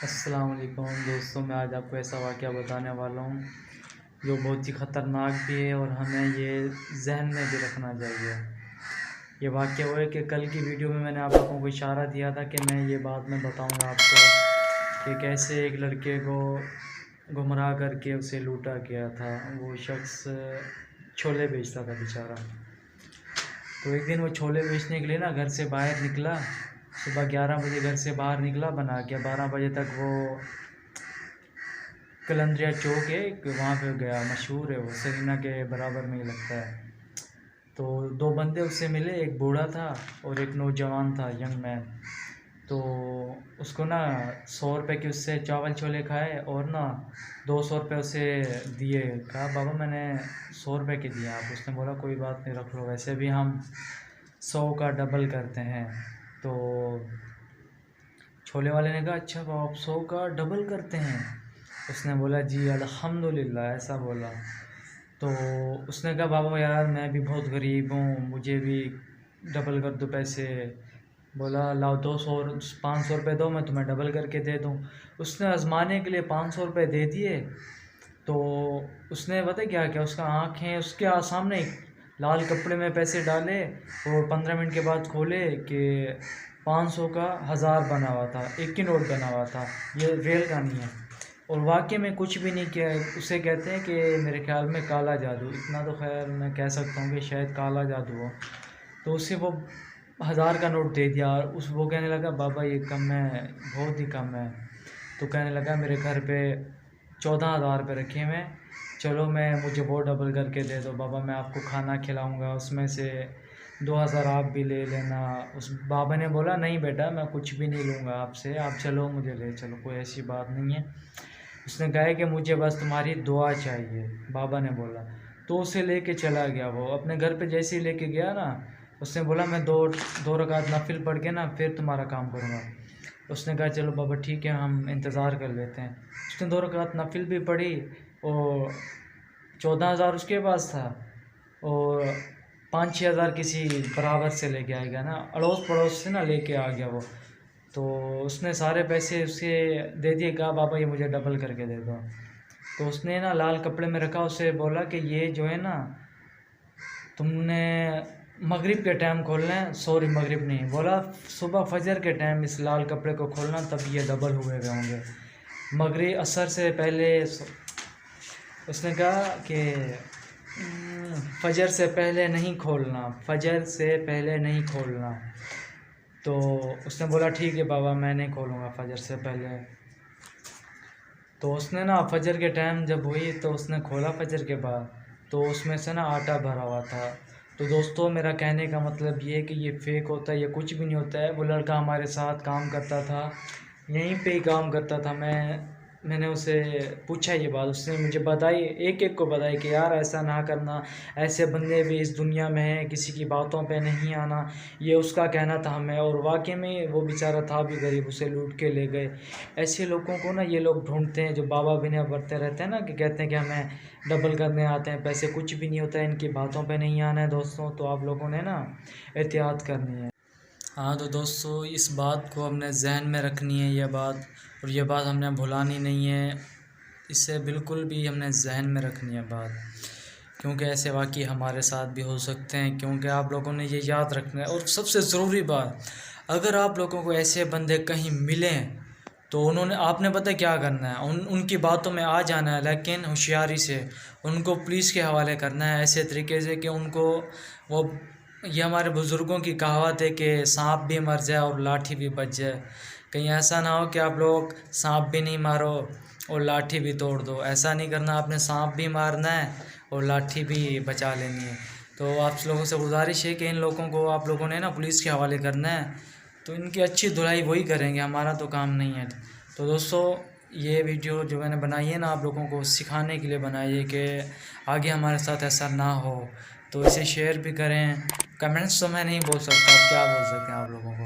السلام علیکم دوستوں، میں آج آپ کو ایسا واقعہ بتانے والا ہوں جو بہت ہی خطرناک بھی ہے اور ہمیں یہ ذہن میں بھی رکھنا چاہیے۔ یہ واقعہ وہ ہے کہ کل کی ویڈیو میں نے آپ لوگوں کو اشارہ دیا تھا کہ میں یہ بات میں بتاؤں گا آپ کو کہ کیسے ایک لڑکے کو گمراہ کر کے اسے لوٹا گیا تھا۔ وہ شخص چھولے بیچتا تھا بیچارہ۔ تو ایک دن وہ چھولے بیچنے کے لیے گھر سے باہر نکلا، صبح 11 بجے گھر سے باہر نکلا بنا کے 12 بجے تک وہ کلندریا چوک ہے وہاں پہ گیا، مشہور ہے وہ، سرینا کے برابر میں ہی لگتا ہے۔ تو دو بندے اس سے ملے، ایک بوڑھا تھا اور ایک نوجوان تھا، ینگ مین۔ تو اس کو 100 روپے کے اس سے چاول چھولے کھائے اور 200 روپے اسے دیے۔ کہا بابا میں نے 100 روپے کے دیے آپ۔ اس نے بولا کوئی بات نہیں، رکھ لو، ویسے بھی ہم 100 کا ڈبل کرتے ہیں۔ تو چھولے والے نے کہا اچھا بابا آپ 100 کا ڈبل کرتے ہیں؟ اس نے بولا جی الحمدللہ، ایسا بولا۔ تو اس نے کہا بابا یار میں بھی بہت غریب ہوں، مجھے بھی ڈبل کر دو پیسے۔ بولا لاؤ 500 روپے دو، میں تمہیں ڈبل کر کے دے دوں۔ اس نے آزمانے کے لیے 500 روپے دے دیے۔ تو اس نے پتہ کیا کیا، اس کا آنکھیں اس کے سامنے لال کپڑے میں پیسے ڈالے اور 15 منٹ کے بعد کھولے کہ 500 کا 1000 بنا ہوا تھا، ایک ہی نوٹ بنا ہوا تھا، یہ ریل کا نہیں ہے۔ اور واقعی میں کچھ بھی نہیں کیا، اسے کہتے ہیں کہ میرے خیال میں کالا جادو، اتنا تو خیر میں کہہ سکتا ہوں کہ شاید کالا جادو ہو۔ تو اسے وہ 1000 کا نوٹ دے دیا، وہ کہنے لگا بابا یہ کم ہے، بہت ہی کم ہے۔ تو کہنے لگا میرے گھر پہ 14,000 روپے رکھے میں، چلو مجھے وہ ڈبل کر کے دے دو بابا، میں آپ کو کھانا کھلاؤں گا، اس میں سے 2000 آپ بھی لے لینا۔ اس بابا نے بولا نہیں بیٹا میں کچھ بھی نہیں لوں گا آپ سے، آپ چلو مجھے لے چلو، کوئی ایسی بات نہیں ہے۔ اس نے کہا کہ مجھے بس تمہاری دعا چاہیے، بابا نے بولا۔ تو اسے لے کے چلا گیا، وہ اپنے گھر پہ جیسے ہی لے کے گیا اس نے بولا میں دو رکعت نفل پڑھ کے پھر تمہارا کام کروں گا۔ اس نے کہا چلو بابا ٹھیک ہے ہم انتظار کر لیتے ہیں۔ اس نے 2 رکعت نفل بھی پڑھی اور 14,000 اس کے پاس تھا اور 5-6 ہزار کسی برابر سے لے کے آئے گا اڑوس پڑوس سے لے کے آ گیا وہ۔ تو اس نے سارے پیسے اسے دے دیے، کہا بابا یہ مجھے ڈبل کر کے دے دو۔ تو اس نے لال کپڑے میں رکھا، اسے بولا کہ یہ جو ہے تم نے مغرب کے ٹائم کھولنا ہے، سوری مغرب نہیں، بولا صبح فجر کے ٹائم اس لال کپڑے کو کھولنا تب یہ ڈبل ہوئے ہوں گے، مغرب عصر سے پہلے۔ اس نے کہا کہ فجر سے پہلے نہیں کھولنا، فجر سے پہلے نہیں کھولنا۔ تو اس نے بولا ٹھیک ہے بابا میں نہیں کھولوں گا فجر سے پہلے۔ تو اس نے فجر کے ٹائم جب ہوئی تو اس نے کھولا فجر کے بعد، تو اس میں سے آٹا بھرا ہوا تھا۔ تو دوستو میرا کہنے کا مطلب یہ ہے کہ یہ فیک ہوتا ہے، یہ کچھ بھی نہیں ہوتا ہے۔ وہ لڑکا ہمارے ساتھ کام کرتا تھا، یہیں پہ ہی کام کرتا تھا۔ میں نے اسے پوچھا یہ بات، اس نے مجھے بتائی، ایک کو بتائی کہ یار ایسا نہ کرنا، ایسے بندے بھی اس دنیا میں ہیں، کسی کی باتوں پہ نہیں آنا، یہ اس کا کہنا تھا ہمیں۔ اور واقعی میں وہ بیچارہ تھا بھی غریب، اسے لوٹ کے لے گئے۔ ایسے لوگوں کو یہ لوگ ڈھونڈتے ہیں جو بابا بنے بڑھتے رہتے ہیں کہ کہتے ہیں کہ ہمیں ڈبل کرنے آتے ہیں پیسے، کچھ بھی نہیں ہوتا ہے، ان کی باتوں پہ نہیں آنا ہے دوستوں۔ تو آپ لوگوں نے احتیاط کرنی ہے۔ ہاں تو دوستو اس بات کو ہم نے ذہن میں رکھنی ہے، یہ بات، اور یہ بات ہم نے بھلانی نہیں ہے، اسے بالکل بھی ہم نے ذہن میں رکھنی ہے بات، کیونکہ ایسے واقعی ہمارے ساتھ بھی ہو سکتے ہیں، کیونکہ آپ لوگوں نے یہ یاد رکھنا ہے۔ اور سب سے ضروری بات، اگر آپ لوگوں کو ایسے بندے کہیں ملیں تو آپ نے پتہ کیا کرنا ہے، ان کی باتوں میں آ جانا ہے، لیکن ہوشیاری سے ان کو پولیس کے حوالے کرنا ہے، ایسے طریقے سے کہ ان کو یہ ہمارے بزرگوں کی کہاوت ہے کہ سانپ بھی مر جائے اور لاٹھی بھی بچ جائے۔ کہیں ایسا نہ ہو کہ آپ لوگ سانپ بھی نہیں مارو اور لاٹھی بھی توڑ دو، ایسا نہیں کرنا، آپ نے سانپ بھی مارنا ہے اور لاٹھی بھی بچا لینی ہے۔ تو آپ لوگوں سے گزارش ہے کہ ان لوگوں کو آپ لوگوں نے پولیس کے حوالے کرنا ہے، تو ان کی اچھی دھلائی وہی کریں گے، ہمارا تو کام نہیں ہے۔ تو دوستو یہ ویڈیو جو میں نے بنائی ہے آپ لوگوں کو سکھانے کے لیے بنائی ہے کہ آگے ہمارے ساتھ ایسا نہ ہو، تو اسے شیئر بھی کریں۔ کمنٹس تو میں نہیں بول سکتا، کیا بول سکتے ہیں آپ لوگوں کو۔